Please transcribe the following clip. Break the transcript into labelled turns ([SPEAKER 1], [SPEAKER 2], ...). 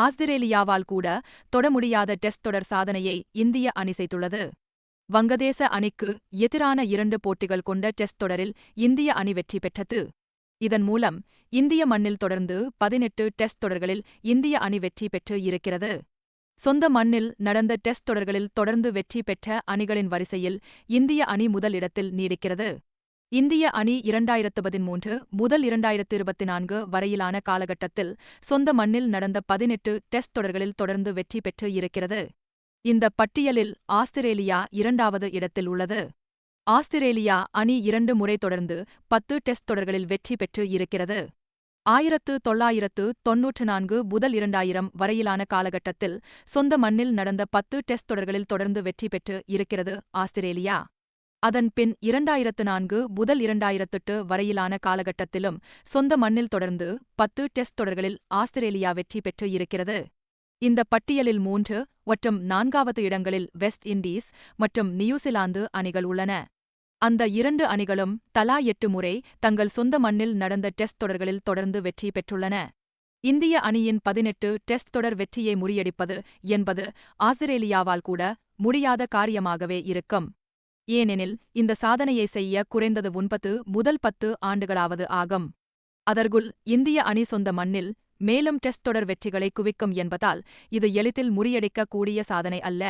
[SPEAKER 1] ஆஸ்திரேலியாவால் கூட தொட முடியாத டெஸ்ட் தொடர் சாதனையை இந்திய அணி செய்துள்ளது. வங்கதேச அணிக்கு எதிரான 2 போட்டிகள் கொண்ட டெஸ்ட் தொடரில் இந்திய அணி வெற்றி பெற்றது. இதன் மூலம் இந்திய மண்ணில் தொடர்ந்து 18 டெஸ்ட் தொடர்களில் இந்திய அணி வெற்றி பெற்று இருக்கிறது. சொந்த மண்ணில் நடந்த டெஸ்ட் தொடர்களில் தொடர்ந்து வெற்றி பெற்ற அணிகளின் வரிசையில் இந்திய அணி முதல் இடத்தில் நீடிக்கிறது. இந்திய அணி 2013 முதல் 2024 வரையிலான காலகட்டத்தில் சொந்த மண்ணில் நடந்த 18 டெஸ்ட் தொடர்களில் தொடர்ந்து வெற்றி பெற்று இருக்கிறது. இந்த பட்டியலில் ஆஸ்திரேலியா 2வது இடத்தில் உள்ளது. ஆஸ்திரேலியா அணி 2 முறை தொடர்ந்து 10 டெஸ்ட் தொடர்களில் வெற்றி பெற்று இருக்கிறது. 1994 முதல் 2000 வரையிலான காலகட்டத்தில் சொந்த மண்ணில் நடந்த 10 டெஸ்ட் தொடர்களில் தொடர்ந்து வெற்றி பெற்று இருக்கிறது ஆஸ்திரேலியா. அதன் பின் 2004 முதல் 2008 வரையிலான காலகட்டத்திலும் சொந்த மண்ணில் தொடர்ந்து 10 டெஸ்ட் தொடர்களில் ஆஸ்திரேலியா வெற்றி பெற்று இருக்கிறது. இந்த பட்டியலில் 3 மற்றும் 4வது இடங்களில் வெஸ்ட் இண்டீஸ் மற்றும் நியூசிலாந்து அணிகள் உள்ளன. அந்த 2 அணிகளும் தலா 8 முறை தங்கள் சொந்த மண்ணில் நடந்த டெஸ்ட் தொடர்களில் தொடர்ந்து வெற்றி பெற்றுள்ளன. இந்திய அணியின் 18 டெஸ்ட் தொடர் வெற்றியை முறியடிப்பது என்பது ஆஸ்திரேலியாவால் கூட முடியாத காரியமாகவே இருக்கும். ஏனெனில் இந்த சாதனையை செய்ய குறைந்தது 9 முதல் 10 ஆண்டுகளாவது ஆகும். அதற்குள் இந்திய அணி சொந்த மண்ணில் மேலும் டெஸ்ட் தொடர் வெற்றிகளை குவிக்கும் என்பதால் இது எளிதில் முறியடிக்க கூடிய சாதனை அல்ல.